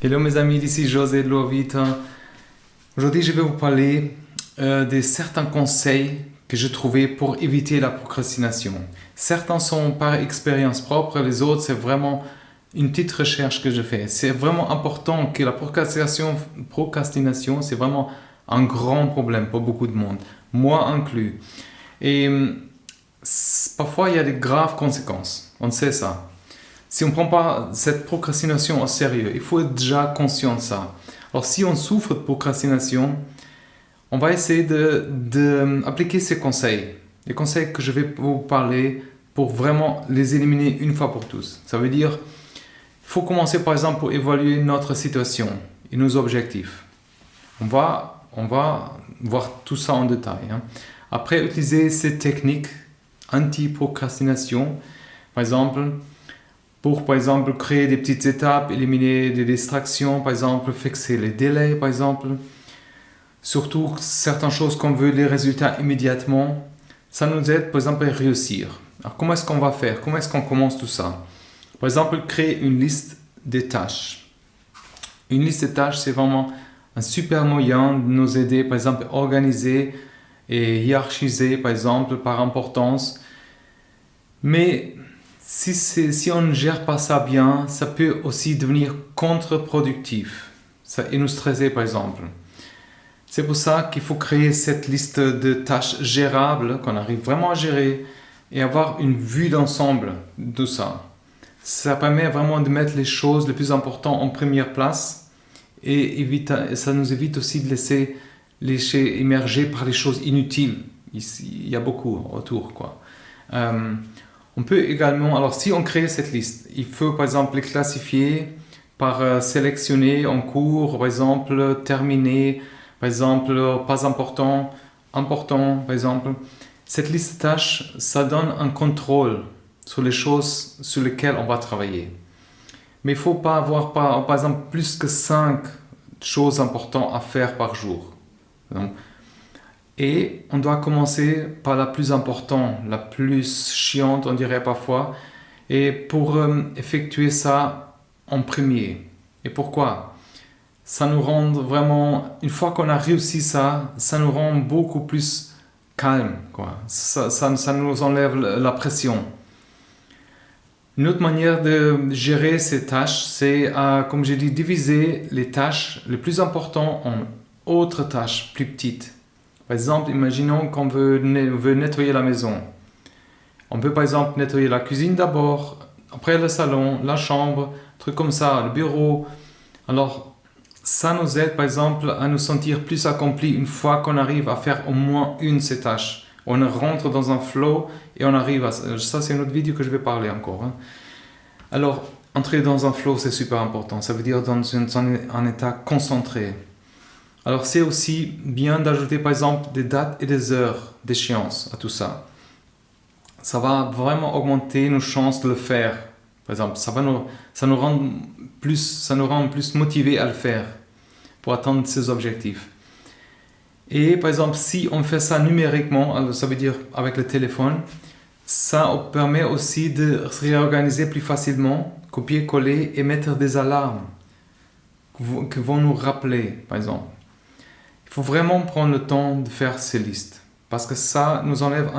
Hello mes amis, ici José de Lovita. Aujourd'hui, je vais vous parler de certains conseils que j'ai trouvés pour éviter la procrastination. Certains sont par expérience propre, les autres c'est vraiment une petite recherche que je fais. C'est vraiment important que la procrastination c'est vraiment un grand problème pour beaucoup de monde, moi inclus. Et parfois il y a des graves conséquences, on sait ça. Si on ne prend pas cette procrastination au sérieux, il faut être déjà conscient de ça. Alors si on souffre de procrastination, on va essayer d'appliquer ces conseils. Les conseils que je vais vous parler pour vraiment les éliminer une fois pour tous. Ça veut dire, il faut commencer par exemple pour évaluer notre situation et nos objectifs. On va voir tout ça en détail. Après, utiliser ces techniques anti-procrastination, par exemple, créer des petites étapes, éliminer des distractions, par exemple, fixer les délais, par exemple. Surtout, certaines choses qu'on veut les résultats immédiatement, ça nous aide, par exemple, à réussir. Alors, comment est-ce qu'on va faire? Comment est-ce qu'on commence tout ça? Par exemple, créer une liste des tâches. Une liste des tâches, c'est vraiment un super moyen de nous aider, par exemple, à organiser et hiérarchiser, par exemple, par importance. Mais si on ne gère pas ça bien, ça peut aussi devenir contre-productif et nous stresser par exemple. C'est pour ça qu'il faut créer cette liste de tâches gérables, qu'on arrive vraiment à gérer et avoir une vue d'ensemble de ça. Ça permet vraiment de mettre les choses les plus importantes en première place et ça nous évite aussi de laisser émerger par les choses inutiles. Il y a beaucoup autour, quoi. On peut également, alors si on crée cette liste, il faut par exemple les classifier par sélectionner en cours, par exemple terminer, par exemple pas important, important, par exemple. Cette liste de tâches, ça donne un contrôle sur les choses sur lesquelles on va travailler. Mais il ne faut pas avoir par exemple plus que 5 choses importantes à faire par jour. Donc, et on doit commencer par la plus importante, la plus chiante, on dirait parfois, et pour effectuer ça en premier. Et pourquoi? Ça nous rend vraiment, une fois qu'on a réussi ça, ça nous rend beaucoup plus calme, quoi. Ça nous enlève la pression. Une autre manière de gérer ces tâches, c'est, comme j'ai dit, diviser les tâches les plus importantes en autres tâches plus petites. Par exemple, imaginons qu'on veut nettoyer la maison. On peut par exemple nettoyer la cuisine d'abord, après le salon, la chambre, trucs comme ça, le bureau. Alors, ça nous aide par exemple à nous sentir plus accomplis une fois qu'on arrive à faire au moins une de ces tâches. On rentre dans un flow et on arrive à ça. Ça, c'est une autre vidéo que je vais parler encore. Alors, entrer dans un flow, c'est super important. Ça veut dire dans un état concentré. Alors c'est aussi bien d'ajouter par exemple des dates et des heures d'échéance à tout ça. Ça va vraiment augmenter nos chances de le faire. Par exemple, ça nous rend plus motivés à le faire pour atteindre ces objectifs. Et par exemple, si on fait ça numériquement, alors ça veut dire avec le téléphone, ça permet aussi de se réorganiser plus facilement, copier-coller et mettre des alarmes qui vont nous rappeler, par exemple. Il faut vraiment prendre le temps de faire ces listes parce que ça nous enlève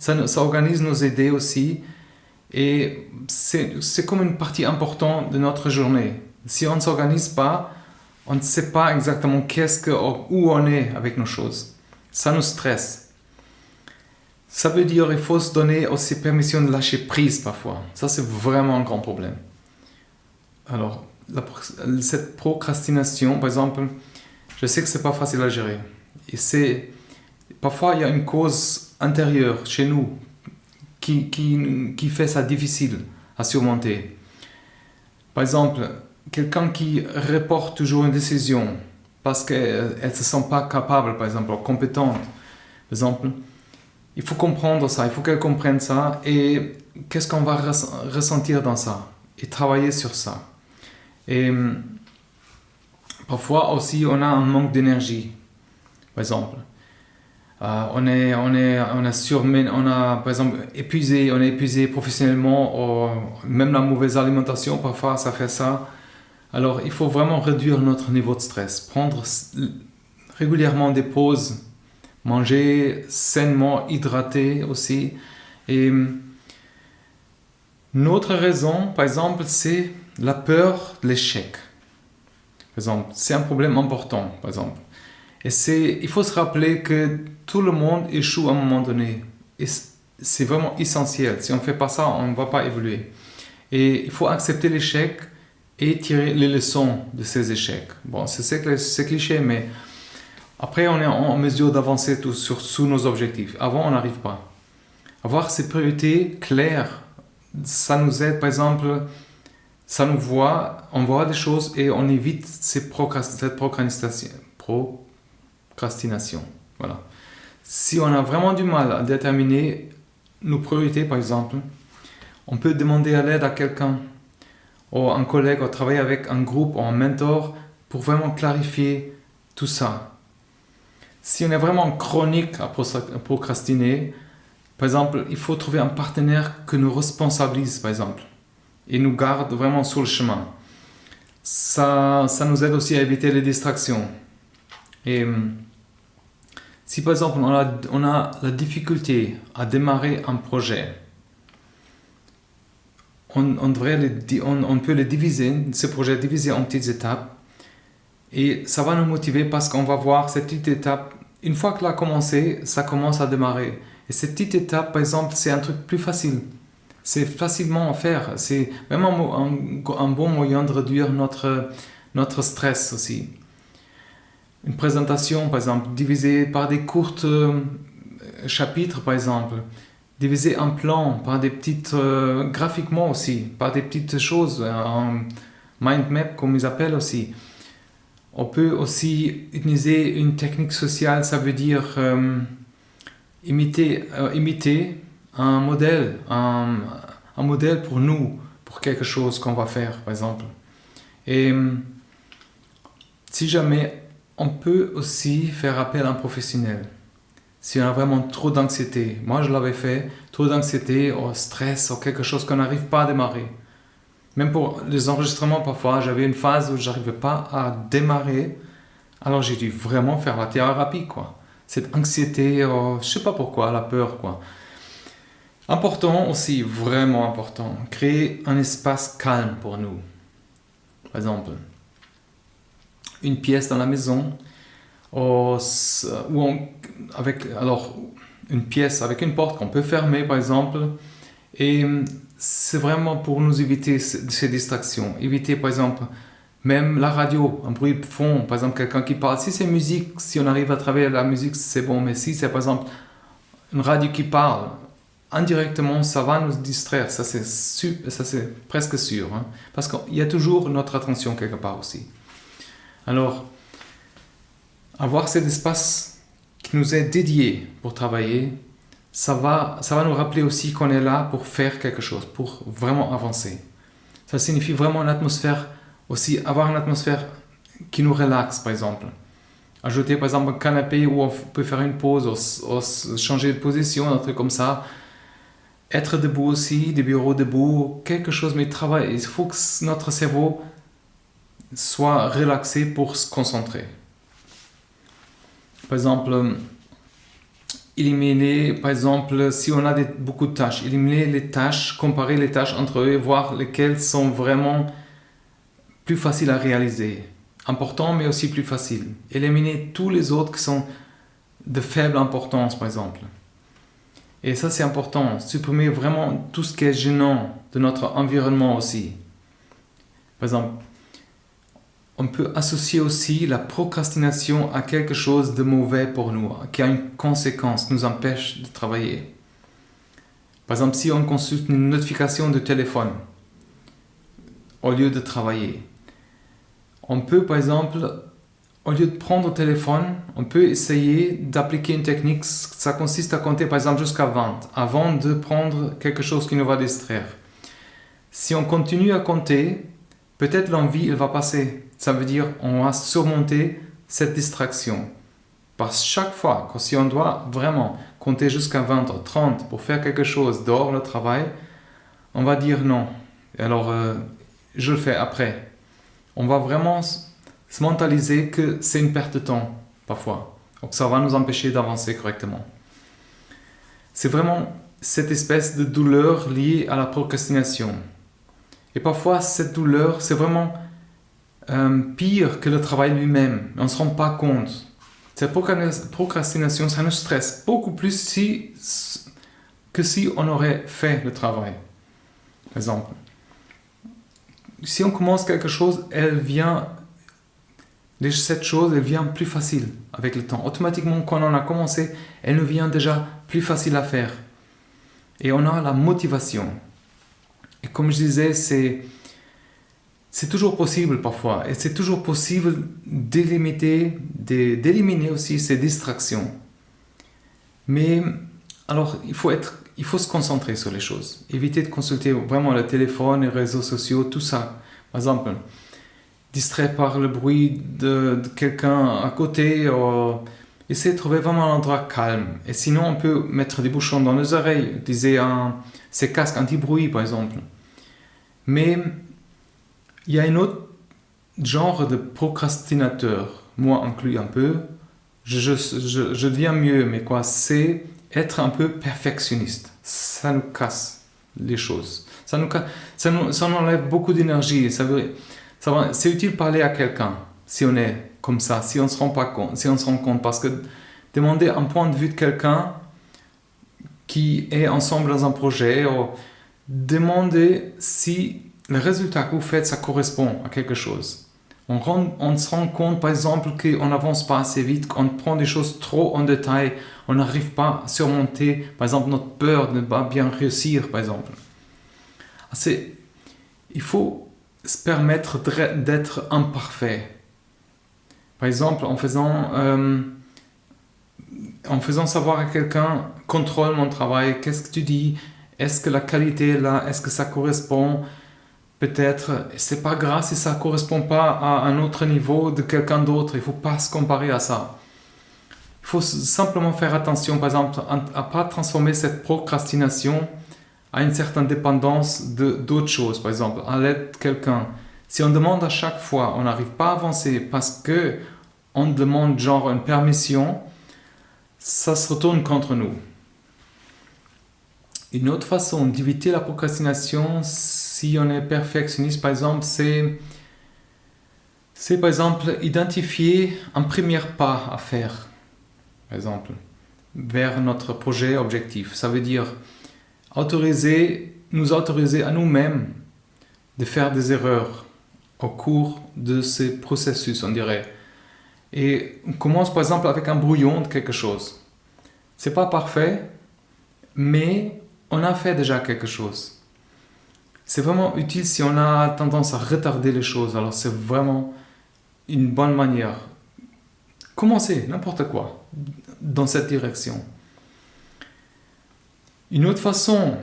ça organise nos idées aussi et c'est comme une partie importante de notre journée. Si on ne s'organise pas, on ne sait pas exactement où on est avec nos choses. Ça nous stresse. Ça veut dire qu'il faut se donner aussi permission de lâcher prise parfois. Ça, c'est vraiment un grand problème. Alors, cette procrastination, par exemple, je sais que c'est pas facile à gérer. Et parfois il y a une cause intérieure chez nous qui fait ça difficile à surmonter. Par exemple, quelqu'un qui reporte toujours une décision parce qu'elle ne se sent pas capable, par exemple, ou compétente. Par exemple, il faut comprendre ça, il faut qu'elle comprenne ça et qu'est-ce qu'on va ressentir dans ça et travailler sur ça. Et parfois aussi, on a un manque d'énergie, par exemple. On est par exemple on est épuisé professionnellement, même la mauvaise alimentation, parfois ça fait ça. Alors, il faut vraiment réduire notre niveau de stress, prendre régulièrement des pauses, manger sainement, hydrater aussi. Et une autre raison, par exemple, c'est la peur de l'échec. Par exemple, c'est un problème important, par exemple. Il faut se rappeler que tout le monde échoue à un moment donné. Et c'est vraiment essentiel. Si on ne fait pas ça, on ne va pas évoluer. Et il faut accepter l'échec et tirer les leçons de ces échecs. Bon, c'est cliché, mais après, on est en mesure d'avancer sous nos objectifs. Avant, on n'arrive pas. Avoir ces priorités claires, ça nous aide, par exemple, on voit des choses et on évite cette procrastination. Voilà. Si on a vraiment du mal à déterminer nos priorités, par exemple, on peut demander à l'aide à quelqu'un, ou un collègue, ou travailler avec un groupe, ou un mentor, pour vraiment clarifier tout ça. Si on est vraiment chronique à procrastiner, par exemple, il faut trouver un partenaire qui nous responsabilise, par exemple, et nous garde vraiment sur le chemin. Ça nous aide aussi à éviter les distractions. Et si par exemple on a la difficulté à démarrer un projet, on peut les diviser, ce projet diviser en petites étapes, et ça va nous motiver parce qu'on va voir cette petite étape. Une fois que l'on a commencé, ça commence à démarrer. Et cette petite étape, par exemple, c'est un truc plus facile. C'est facilement à faire. C'est vraiment un bon moyen de réduire notre stress aussi. Une présentation, par exemple, divisée par des courts chapitres, par exemple. Diviser un plan par des petites... graphiquement aussi, par des petites choses, un mind map, comme ils appellent aussi. On peut aussi utiliser une technique sociale, ça veut dire imiter un modèle, un modèle pour nous, pour quelque chose qu'on va faire, par exemple. Et si jamais, on peut aussi faire appel à un professionnel. Si on a vraiment trop d'anxiété, moi je l'avais fait, trop d'anxiété, ou stress, ou quelque chose qu'on n'arrive pas à démarrer. Même pour les enregistrements, parfois, j'avais une phase où je n'arrivais pas à démarrer. Alors j'ai dû vraiment faire la thérapie, quoi. Cette anxiété, je ne sais pas pourquoi, la peur, quoi. Important aussi, vraiment important, créer un espace calme pour nous. Par exemple, une pièce dans la maison, une pièce avec une porte qu'on peut fermer, par exemple, et c'est vraiment pour nous éviter ces distractions. Éviter, par exemple, même la radio, un bruit de fond, par exemple, quelqu'un qui parle. Si c'est musique, si on arrive à travailler la musique, c'est bon, mais si c'est, par exemple, une radio qui parle, indirectement, ça va nous distraire, ça c'est presque sûr, hein, parce qu'il y a toujours notre attention quelque part aussi. Alors, avoir cet espace qui nous est dédié pour travailler, ça va nous rappeler aussi qu'on est là pour faire quelque chose, pour vraiment avancer. Ça signifie vraiment une atmosphère, aussi avoir une atmosphère qui nous relaxe, par exemple. Ajouter par exemple un canapé où on peut faire une pause, ou changer de position, un truc comme ça. Être debout aussi, des bureaux debout, quelque chose, mais travailler. Il faut que notre cerveau soit relaxé pour se concentrer. Par exemple, éliminer, par exemple, si on a beaucoup de tâches, éliminer les tâches, comparer les tâches entre eux et voir lesquelles sont vraiment plus faciles à réaliser. Important, mais aussi plus faciles. Éliminer tous les autres qui sont de faible importance, par exemple. Et ça, c'est important. Supprimer vraiment tout ce qui est gênant de notre environnement aussi. Par exemple, on peut associer aussi la procrastination à quelque chose de mauvais pour nous, qui a une conséquence, nous empêche de travailler. Par exemple, si on consulte une notification de téléphone au lieu de travailler, on peut, par exemple, au lieu de prendre le téléphone, on peut essayer d'appliquer une technique. Ça consiste à compter, par exemple, jusqu'à 20, avant de prendre quelque chose qui nous va distraire. Si on continue à compter, peut-être l'envie, elle va passer. Ça veut dire qu'on va surmonter cette distraction. Parce que chaque fois, si on doit vraiment compter jusqu'à 20 ou 30 pour faire quelque chose dehors le travail, on va dire non. Alors, je le fais après. On va vraiment se mentaliser que c'est une perte de temps, parfois. Donc ça va nous empêcher d'avancer correctement. C'est vraiment cette espèce de douleur liée à la procrastination. Et parfois, cette douleur, c'est vraiment pire que le travail lui-même. On ne se rend pas compte. Cette procrastination, ça nous stresse beaucoup plus que si on aurait fait le travail. Par exemple, si on commence quelque chose, cette chose, elle vient plus facile avec le temps. Automatiquement, quand on a commencé, elle nous vient déjà plus facile à faire. Et on a la motivation. Et comme je disais, c'est toujours possible parfois. Et c'est toujours possible d'éliminer aussi ces distractions. Mais alors, il faut se concentrer sur les choses. Éviter de consulter vraiment le téléphone, les réseaux sociaux, tout ça. Par exemple, distrait par le bruit de quelqu'un à côté, essayer de trouver vraiment un endroit calme. Et sinon, on peut mettre des bouchons dans les oreilles, utiliser ces casques anti-bruit par exemple. Mais il y a un autre genre de procrastinateur, moi inclus un peu, je deviens mieux, mais quoi, c'est être un peu perfectionniste. Ça nous casse les choses. Ça enlève beaucoup d'énergie. C'est utile de parler à quelqu'un si on est comme ça, si on se rend compte, parce que demander un point de vue de quelqu'un qui est ensemble dans un projet, ou demander si le résultat que vous faites, ça correspond à quelque chose. On se rend compte, par exemple, qu'on n'avance pas assez vite, qu'on prend des choses trop en détail, on n'arrive pas à surmonter, par exemple, notre peur de ne pas bien réussir, par exemple. Il faut se permettre d'être imparfait. Par exemple, en faisant savoir à quelqu'un, contrôle mon travail, qu'est-ce que tu dis, est-ce que la qualité est là, est-ce que ça correspond, peut-être, c'est pas grave si ça correspond pas à un autre niveau de quelqu'un d'autre, il faut pas se comparer à ça. Il faut simplement faire attention, par exemple, à pas transformer cette procrastination à une certaine dépendance d'autres choses, par exemple, à l'aide de quelqu'un. Si on demande à chaque fois, on n'arrive pas à avancer parce que on demande genre une permission, ça se retourne contre nous. Une autre façon d'éviter la procrastination, si on est perfectionniste, par exemple, c'est par exemple identifier un premier pas à faire, par exemple, vers notre projet objectif. Ça veut dire nous autoriser à nous-mêmes de faire des erreurs au cours de ces processus, on dirait. Et on commence par exemple avec un brouillon de quelque chose. C'est pas parfait, mais on a fait déjà quelque chose. C'est vraiment utile si on a tendance à retarder les choses. Alors c'est vraiment une bonne manière. Commencez n'importe quoi dans cette direction. Une autre façon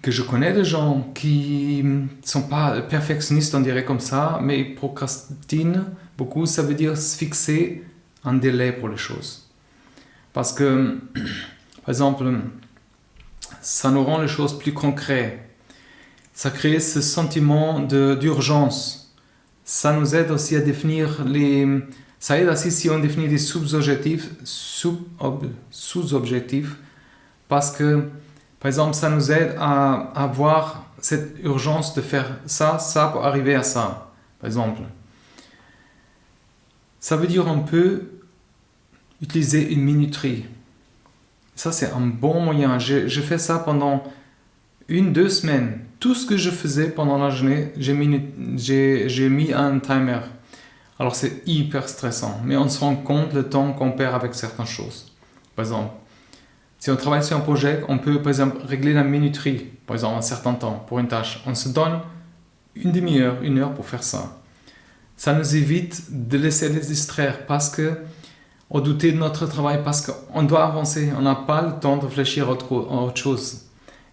que je connais de gens qui ne sont pas perfectionnistes, on dirait comme ça, mais procrastinent beaucoup, ça veut dire se fixer un délai pour les choses. Parce que, par exemple, ça nous rend les choses plus concrètes. Ça crée ce sentiment d'urgence. Ça nous aide aussi à définir ça aide aussi si on définit des sous-objectifs, parce que, par exemple, ça nous aide à avoir cette urgence de faire ça pour arriver à ça, par exemple. Ça veut dire on peut utiliser une minuterie. Ça, c'est un bon moyen. J'ai fait ça pendant 1-2 semaines. Tout ce que je faisais pendant la journée, j'ai mis un timer. Alors, c'est hyper stressant. Mais on se rend compte le temps qu'on perd avec certaines choses. Par exemple, si on travaille sur un projet, on peut, par exemple, régler la minuterie, par exemple, un certain temps pour une tâche. On se donne une demi-heure, 1 heure pour faire ça. Ça nous évite de laisser les distraire parce que on douter de notre travail, parce qu'on doit avancer. On n'a pas le temps de réfléchir à autre chose.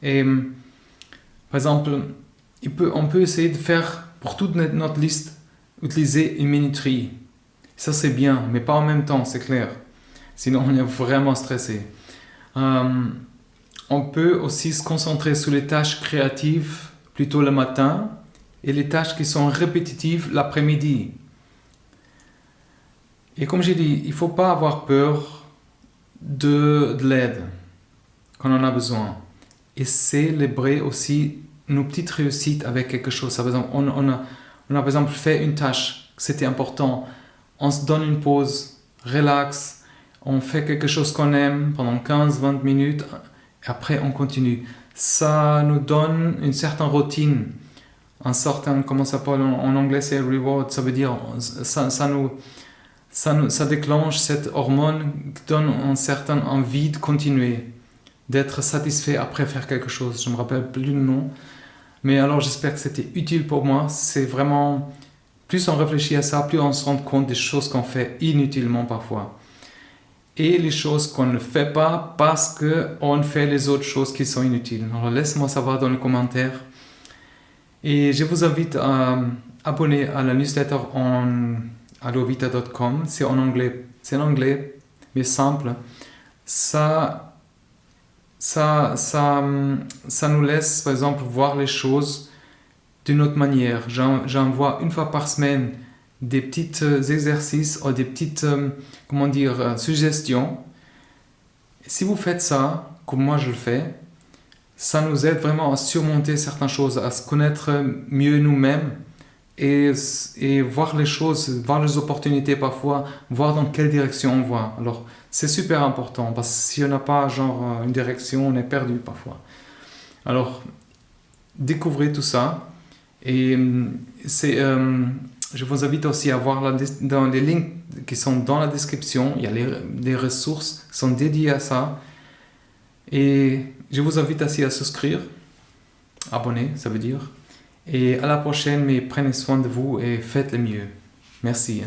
Et, par exemple, on peut essayer de faire, pour toute notre liste, utiliser une minuterie. Ça, c'est bien, mais pas en même temps, c'est clair. Sinon, on est vraiment stressé. On peut aussi se concentrer sur les tâches créatives plutôt le matin et les tâches qui sont répétitives l'après-midi. Et comme j'ai dit, il ne faut pas avoir peur de l'aide quand on en a besoin. Et célébrer aussi nos petites réussites avec quelque chose. Par exemple, on a par exemple fait une tâche, c'était important. On se donne une pause, relax, on fait quelque chose qu'on aime pendant 15-20 minutes, et après on continue. Ça nous donne une certaine routine, un certain, comment ça s'appelle en anglais, c'est reward, ça veut dire, ça déclenche cette hormone qui donne une certaine envie de continuer, d'être satisfait après faire quelque chose. Je ne me rappelle plus le nom. Mais alors j'espère que c'était utile pour moi. C'est vraiment, plus on réfléchit à ça, plus on se rend compte des choses qu'on fait inutilement parfois. Et les choses qu'on ne fait pas parce qu'on fait les autres choses qui sont inutiles. Alors laisse-moi savoir dans les commentaires. Et je vous invite à abonner à la newsletter en allovita.com. C'est en anglais, mais simple. Ça nous laisse, par exemple, voir les choses d'une autre manière. J'envoie une fois par semaine des petits exercices ou des petites, suggestions. Si vous faites ça, comme moi je le fais, ça nous aide vraiment à surmonter certaines choses, à se connaître mieux nous-mêmes et voir les choses, voir les opportunités parfois, voir dans quelle direction on va. Alors, c'est super important parce que si on n'a pas une direction, on est perdu parfois. Alors, découvrez tout ça et je vous invite aussi à voir dans les liens qui sont dans la description. Il y a des ressources qui sont dédiées à ça. Et je vous invite aussi à souscrire, abonner, ça veut dire. Et à la prochaine, mais prenez soin de vous et faites le mieux. Merci.